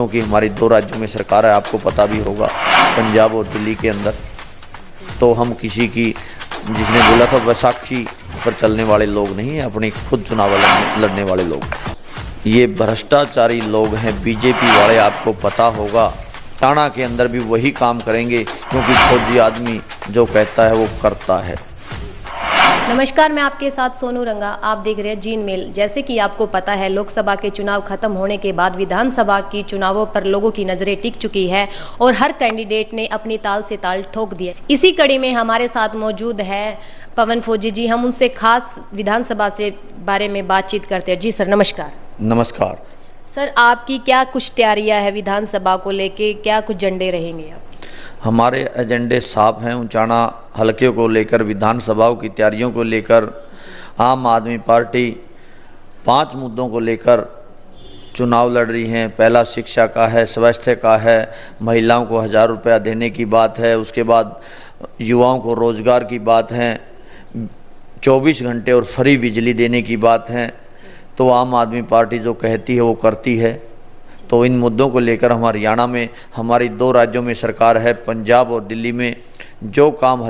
क्योंकि हमारी दो राज्यों में सरकार है, आपको पता भी होगा, पंजाब और दिल्ली के अंदर। तो हम किसी की, जिसने बोला था वैसाखी पर चलने वाले लोग नहीं हैं, अपने खुद चुनाव लड़ने वाले लोग। ये भ्रष्टाचारी लोग हैं बीजेपी वाले, आपको पता होगा। हरियाणा के अंदर भी वही काम करेंगे, क्योंकि फौजी आदमी जो कहता है वो करता है। नमस्कार, मैं आपके साथ सोनू रंगा। आप देख रहे हैं जीन मेल। जैसे कि आपको पता है, लोकसभा के चुनाव खत्म होने के बाद विधानसभा की चुनावों पर लोगों की नज़रें टिक चुकी है और हर कैंडिडेट ने अपनी ताल से ताल ठोक दी है। इसी कड़ी में हमारे साथ मौजूद है पवन फौजी जी। हम उनसे खास विधानसभा से बारे में बातचीत करते हैं। जी सर, नमस्कार। नमस्कार सर, आपकी क्या कुछ तैयारियां है विधानसभा को लेके, क्या कुछ एजेंडे रहेंगे आप? हमारे एजेंडे साफ हैं। उचाना हलके को लेकर, विधानसभाओं की तैयारियों को लेकर आम आदमी पार्टी 5 मुद्दों को लेकर चुनाव लड़ रही हैं। पहला शिक्षा का है, स्वास्थ्य का है, महिलाओं को 1000 रुपया देने की बात है, उसके बाद युवाओं को रोज़गार की बात है, 24 घंटे और फ्री बिजली देने की बात है। तो आम आदमी पार्टी जो कहती है वो करती है। तो इन मुद्दों को लेकर हम हरियाणा में, हमारी 2 राज्यों में सरकार है, पंजाब और दिल्ली में। जो काम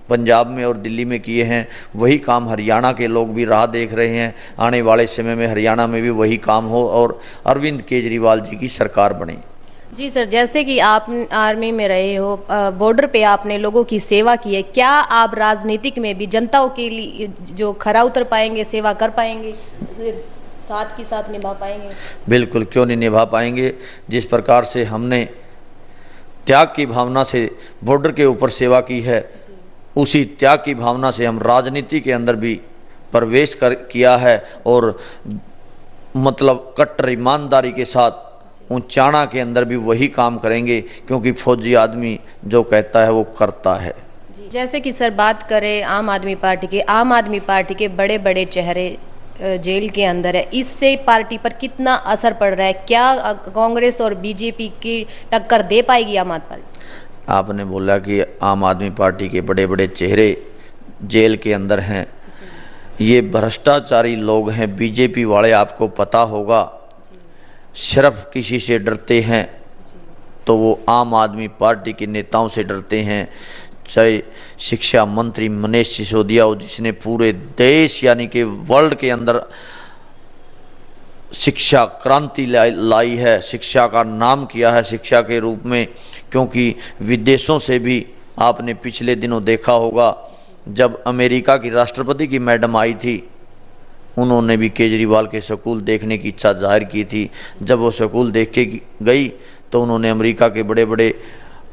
पंजाब में और दिल्ली में किए हैं वही काम हरियाणा के लोग भी राह देख रहे हैं। आने वाले समय में हरियाणा में भी वही काम हो और अरविंद केजरीवाल जी की सरकार बने। जी सर, जैसे कि आप आर्मी में रहे हो, बॉर्डर पे आपने लोगों की सेवा की है, क्या आप राजनीतिक में भी जनताओं के लिए जो खरा उतर पाएंगे, सेवा कर पाएंगे, साथ के साथ निभा पाएंगे? बिल्कुल, क्यों नहीं निभा पाएंगे। जिस प्रकार से हमने त्याग की भावना से बॉर्डर के ऊपर सेवा की है, उसी त्याग की भावना से हम राजनीति के अंदर भी प्रवेश किया है और मतलब कट्टर ईमानदारी के साथ उचाना के अंदर भी वही काम करेंगे, क्योंकि फौजी आदमी जो कहता है वो करता है। जैसे कि सर बात करें आम आदमी पार्टी के बड़े बड़े चेहरे जेल के अंदर है, इससे पार्टी पर कितना असर पड़ रहा है? क्या कांग्रेस और बीजेपी की टक्कर दे पाएगी आम आदमी पार्टी? आपने बोला कि आम आदमी पार्टी के बड़े बड़े चेहरे जेल के अंदर हैं। ये भ्रष्टाचारी लोग हैं बीजेपी वाले, आपको पता होगा। सिर्फ किसी से डरते हैं तो वो आम आदमी पार्टी के नेताओं से डरते हैं। चाहे शिक्षा मंत्री मनीष सिसोदिया हो, जिसने पूरे देश यानी कि वर्ल्ड के अंदर शिक्षा क्रांति लाई है, शिक्षा का नाम किया है शिक्षा के रूप में। क्योंकि विदेशों से भी आपने पिछले दिनों देखा होगा, जब अमेरिका की राष्ट्रपति की मैडम आई थी, उन्होंने भी केजरीवाल के स्कूल देखने की इच्छा जाहिर की थी। जब वो स्कूल देख के गई तो उन्होंने अमेरिका के बड़े बड़े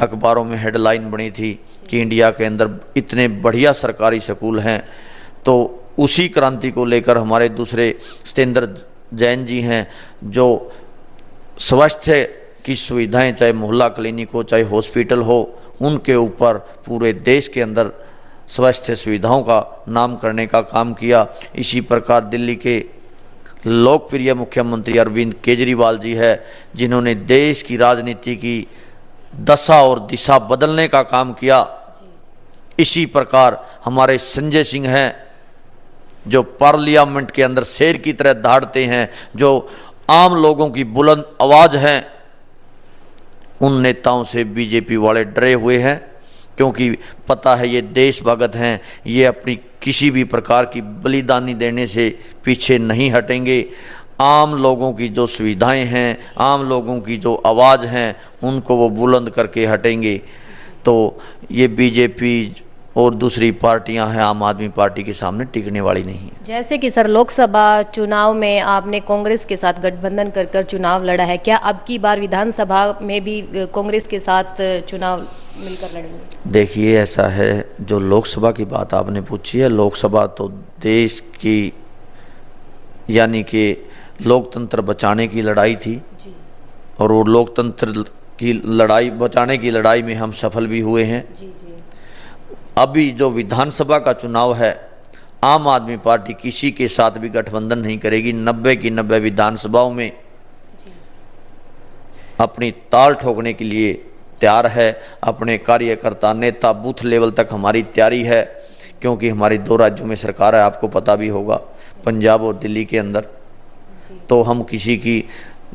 अखबारों में हेडलाइन बनी थी कि इंडिया के अंदर इतने बढ़िया सरकारी स्कूल हैं। तो उसी क्रांति को लेकर हमारे दूसरे सत्येंद्र जैन जी हैं, जो स्वास्थ्य की सुविधाएं, चाहे मोहल्ला क्लिनिक हो, चाहे हॉस्पिटल हो, उनके ऊपर पूरे देश के अंदर स्वास्थ्य सुविधाओं का नाम करने का काम किया। इसी प्रकार दिल्ली के लोकप्रिय मुख्यमंत्री अरविंद केजरीवाल जी है, जिन्होंने देश की राजनीति की दशा और दिशा बदलने का काम किया। इसी प्रकार हमारे संजय सिंह हैं, जो पार्लियामेंट के अंदर शेर की तरह दहाड़ते हैं, जो आम लोगों की बुलंद आवाज़ हैं। उन नेताओं से बीजेपी वाले डरे हुए हैं, क्योंकि पता है ये देशभक्त हैं, ये अपनी किसी भी प्रकार की बलिदानी देने से पीछे नहीं हटेंगे। आम लोगों की जो सुविधाएं हैं, आम लोगों की जो आवाज़ हैं, उनको वो बुलंद करके हटेंगे। तो ये बीजेपी और दूसरी पार्टियां हैं, आम आदमी पार्टी के सामने टिकने वाली नहीं है। जैसे कि सर लोकसभा चुनाव में आपने कांग्रेस के साथ गठबंधन कर चुनाव लड़ा है, क्या अब की बार विधानसभा में भी कांग्रेस के साथ चुनाव मिलकर लड़ेंगे? देखिए, ऐसा है, जो लोकसभा की बात आपने पूछी है, लोकसभा तो देश की यानी कि लोकतंत्र बचाने की लड़ाई थी जी। और वो लोकतंत्र की लड़ाई, बचाने की लड़ाई में हम सफल भी हुए हैं। जी जी। अभी जो विधानसभा का चुनाव है, आम आदमी पार्टी किसी के साथ भी गठबंधन नहीं करेगी। 90 की 90 विधानसभाओं में जी। अपनी ताल ठोकने के लिए तैयार है। अपने कार्यकर्ता, नेता, बूथ लेवल तक हमारी तैयारी है, क्योंकि हमारी 2 राज्यों में सरकार है, आपको पता भी होगा, पंजाब और दिल्ली के अंदर। तो हम किसी की,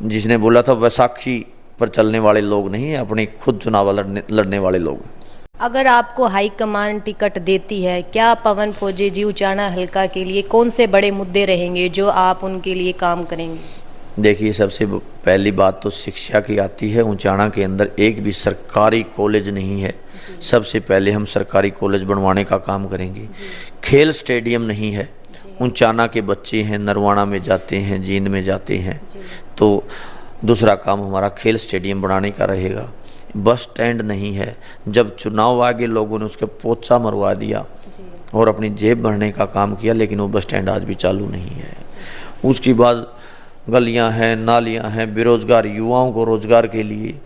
जिसने बोला था वैसाखी पर चलने वाले लोग नहीं हैं, अपनी खुद चुनाव लड़ने वाले लोग हैं। अगर आपको हाईकमान टिकट देती है, क्या पवन फौजी जी उचाना हल्का के लिए कौन से बड़े मुद्दे रहेंगे जो आप उनके लिए काम करेंगे? देखिए, सबसे पहली बात तो शिक्षा की आती है। उचाना के अंदर एक भी सरकारी कॉलेज नहीं है, सबसे पहले हम सरकारी कॉलेज बनवाने का काम करेंगे। खेल स्टेडियम नहीं है, उचाना के बच्चे हैं नरवाना में जाते हैं, जींद में जाते हैं, तो दूसरा काम हमारा खेल स्टेडियम बनाने का रहेगा। बस स्टैंड नहीं है, जब चुनाव आगे लोगों ने उसके पोछा मरवा दिया और अपनी जेब भरने का काम किया, लेकिन वो बस स्टैंड आज भी चालू नहीं है। उसके बाद गलियां हैं, नालियां हैं, बेरोजगार युवाओं को रोजगार के लिए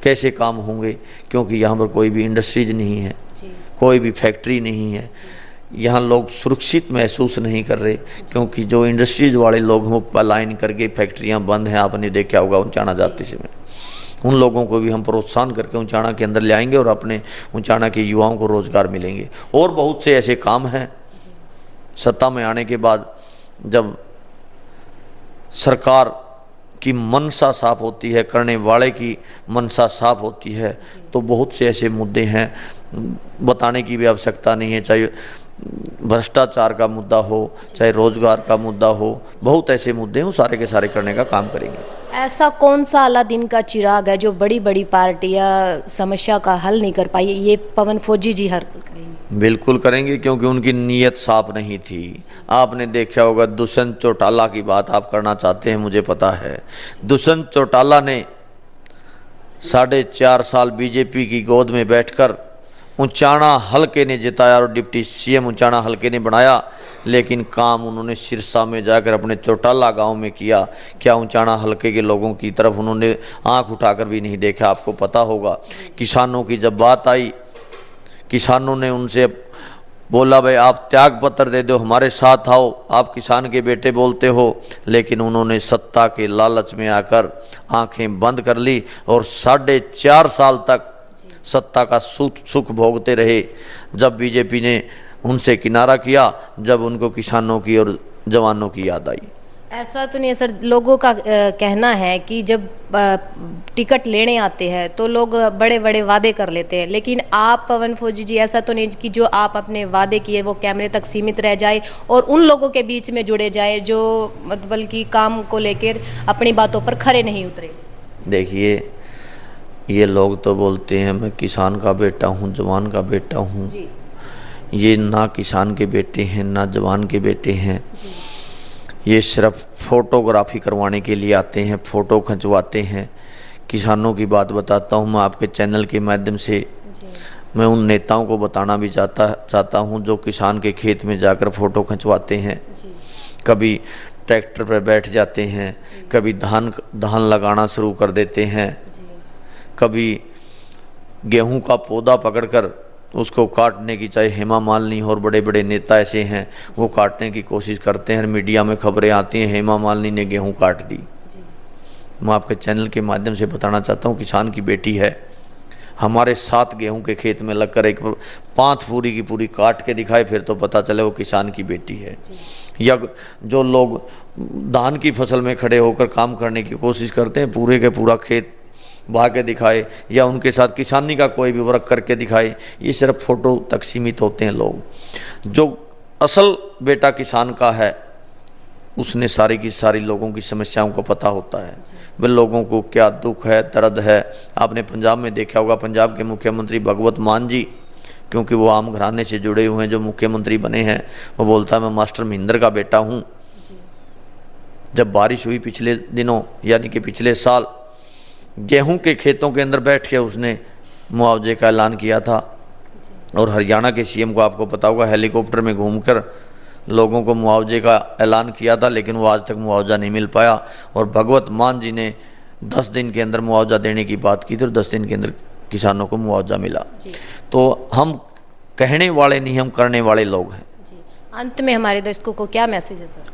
कैसे काम होंगे, क्योंकि यहाँ पर कोई भी इंडस्ट्रीज नहीं है, कोई भी फैक्ट्री नहीं है। यहाँ लोग सुरक्षित महसूस नहीं कर रहे, क्योंकि जो इंडस्ट्रीज वाले लोग हैं वो पलायन करके, फैक्ट्रियाँ बंद हैं, आपने देखा होगा उचाना जाते समय। उन लोगों को भी हम प्रोत्साहन करके उचाना के अंदर ले आएंगे और अपने उचाना के युवाओं को रोजगार मिलेंगे। और बहुत से ऐसे काम हैं सत्ता में आने के बाद, जब सरकार की मनसा साफ होती है, करने वाले की मनसा साफ होती है, तो बहुत से ऐसे मुद्दे हैं, बताने की भी आवश्यकता नहीं है। चाहे भ्रष्टाचार का मुद्दा हो, चाहे रोजगार का मुद्दा हो, बहुत ऐसे मुद्दे हैं, वो सारे के सारे करने का काम करेंगे। ऐसा कौन सा अलादीन का चिराग है जो बड़ी बड़ी पार्टियां समस्या का हल नहीं कर पाई, ये पवन फौजी जी हल करेंगे? बिल्कुल करेंगे, क्योंकि उनकी नीयत साफ नहीं थी। आपने देखा होगा दुष्यंत चौटाला की बात आप करना चाहते हैं, मुझे पता है। दुष्यंत चौटाला ने 4.5 साल बीजेपी की गोद में बैठकर उचाना हलके ने जिताया और डिप्टी सीएम उचाना हलके ने बनाया, लेकिन काम उन्होंने सिरसा में जाकर अपने चौटाला गांव में किया। क्या उचाना हलके के लोगों की तरफ उन्होंने आंख उठाकर भी नहीं देखा? आपको पता होगा, किसानों की जब बात आई, किसानों ने उनसे बोला भाई आप त्याग पत्र दे दो, हमारे साथ आओ, आप किसान के बेटे बोलते हो, लेकिन उन्होंने सत्ता के लालच में आकर आंखें बंद कर ली और 4.5 साल तक सत्ता का सुख भोगते रहे। जब बीजेपी ने उनसे किनारा किया, जब उनको किसानों की और जवानों की याद आई। ऐसा तो नहीं है सर, लोगों का कहना है कि जब टिकट लेने आते हैं तो लोग बड़े बड़े वादे कर लेते हैं, लेकिन आप पवन फौजी जी ऐसा तो नहीं कि जो आप अपने वादे किए वो कैमरे तक सीमित रह जाए और उन लोगों के बीच में जुड़े जाए जो मतलब कि काम को लेकर अपनी बातों पर खरे नहीं उतरे? देखिए, ये लोग तो बोलते हैं मैं किसान का बेटा हूँ, जवान का बेटा हूँ। ये ना किसान के बेटे हैं ना जवान के बेटे हैं, ये सिर्फ फोटोग्राफी करवाने के लिए आते हैं, फ़ोटो खंचवाते हैं। किसानों की बात बताता हूँ मैं आपके चैनल के माध्यम से। मैं उन नेताओं को बताना भी चाहता हूँ जो किसान के खेत में जाकर फ़ोटो खंचवाते हैं, कभी ट्रैक्टर पर बैठ जाते हैं, कभी धान लगाना शुरू कर देते हैं, कभी गेहूं का पौधा पकड़कर उसको काटने की, चाहे हेमा मालिनी और बड़े बड़े नेता ऐसे हैं वो काटने की कोशिश करते हैं। मीडिया में खबरें आती हैं हेमा मालिनी ने गेहूं काट दी। मैं आपके चैनल के माध्यम से बताना चाहता हूं, किसान की बेटी है, हमारे साथ गेहूं के खेत में लगकर एक 5 पूरी की पूरी काट के दिखाए, फिर तो पता चले वो किसान की बेटी है। या जो लोग धान की फसल में खड़े होकर काम करने की कोशिश करते हैं, पूरे के पूरा खेत बहा के दिखाए या उनके साथ किसानी का कोई भी वर्क करके दिखाए, ये सिर्फ फ़ोटो तक सीमित होते हैं लोग। जो असल बेटा किसान का है उसने सारी की सारी लोगों की समस्याओं को पता होता है, वे लोगों को क्या दुख है, दर्द है। आपने पंजाब में देखा होगा, पंजाब के मुख्यमंत्री भगवत मान जी, क्योंकि वो आम घराने से जुड़े हुए हैं, जो मुख्यमंत्री बने हैं, वो बोलता है मैं मास्टर महेंद्र का बेटा हूँ। जब बारिश हुई पिछले दिनों यानी कि पिछले साल, गेहूं के खेतों के अंदर बैठ के उसने मुआवजे का ऐलान किया था। और हरियाणा के सीएम को आपको पता होगा, हेलीकॉप्टर में घूमकर लोगों को मुआवजे का ऐलान किया था, लेकिन वो आज तक मुआवजा नहीं मिल पाया। और भगवत मान जी ने 10 दिन के अंदर मुआवजा देने की बात की थी और 10 दिन के अंदर किसानों को मुआवजा मिला। तो हम कहने वाले नहीं, हम करने वाले लोग हैं। अंत में हमारे दर्शकों को क्या मैसेज है सर?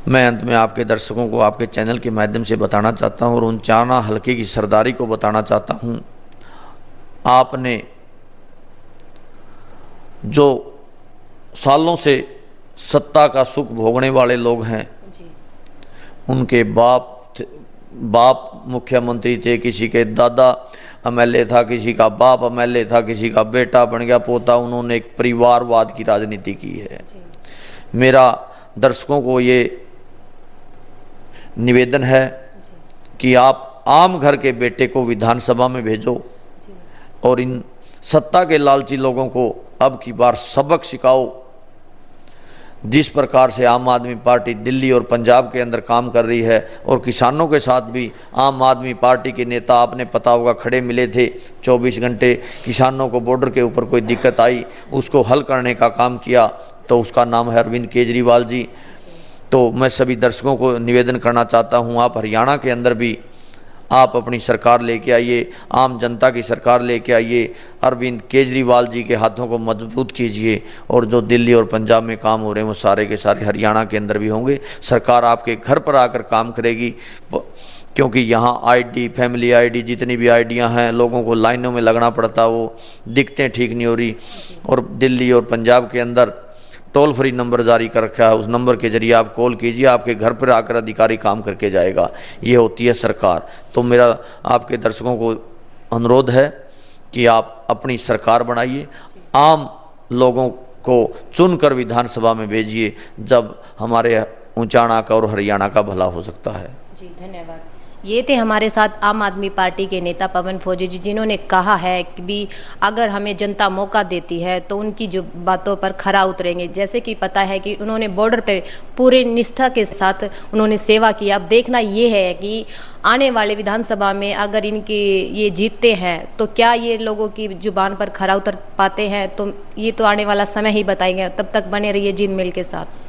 मैं अंत में आपके दर्शकों को आपके चैनल के माध्यम से बताना चाहता हूँ और उचाना हलके की सरदारी को बताना चाहता हूँ, आपने जो सालों से सत्ता का सुख भोगने वाले लोग हैं, उनके बाप बाप मुख्यमंत्री थे, किसी के दादा एमएलए था, किसी का बाप एमएलए था, किसी का बेटा बन गया पोता। उन्होंने एक परिवारवाद की राजनीति की है। मेरा दर्शकों को ये निवेदन है कि आप आम घर के बेटे को विधानसभा में भेजो और इन सत्ता के लालची लोगों को अब की बार सबक सिखाओ। जिस प्रकार से आम आदमी पार्टी दिल्ली और पंजाब के अंदर काम कर रही है और किसानों के साथ भी आम आदमी पार्टी के नेता, आपने पता होगा, खड़े मिले थे 24 घंटे। किसानों को बॉर्डर के ऊपर कोई दिक्कत आई, उसको हल करने का काम किया, तो उसका नाम है अरविंद केजरीवाल जी। तो मैं सभी दर्शकों को निवेदन करना चाहता हूँ, आप हरियाणा के अंदर भी आप अपनी सरकार लेके आइए, आम जनता की सरकार लेके आइए, अरविंद केजरीवाल जी के हाथों को मजबूत कीजिए और जो दिल्ली और पंजाब में काम हो रहे हैं वो सारे के सारे हरियाणा के अंदर भी होंगे। सरकार आपके घर पर आकर काम करेगी, क्योंकि यहाँ आईडी, फैमिली आईडी, जितनी भी आईडियाँ हैं, लोगों को लाइनों में लगना पड़ता, वो दिक्कतें ठीक नहीं हो रही। और दिल्ली और पंजाब के अंदर टोल फ्री नंबर जारी कर रखा है, उस नंबर के जरिए आप कॉल कीजिए, आपके घर पर आकर अधिकारी काम करके जाएगा। ये होती है सरकार। तो मेरा आपके दर्शकों को अनुरोध है कि आप अपनी सरकार बनाइए, आम लोगों को चुनकर विधानसभा में भेजिए, जब हमारे ऊंचाणा का और हरियाणा का भला हो सकता है। जी धन्यवाद। ये थे हमारे साथ आम आदमी पार्टी के नेता पवन फौजी जी, जिन्होंने कहा है कि भी अगर हमें जनता मौका देती है तो उनकी जो बातों पर खरा उतरेंगे। जैसे कि पता है कि उन्होंने बॉर्डर पे पूरे निष्ठा के साथ उन्होंने सेवा की। अब देखना ये है कि आने वाले विधानसभा में अगर इनके ये जीतते हैं तो क्या ये लोगों की जुबान पर खरा उतर पाते हैं, तो ये तो आने वाला समय ही बताएंगे। तब तक बने रहिए जीन मेल के साथ।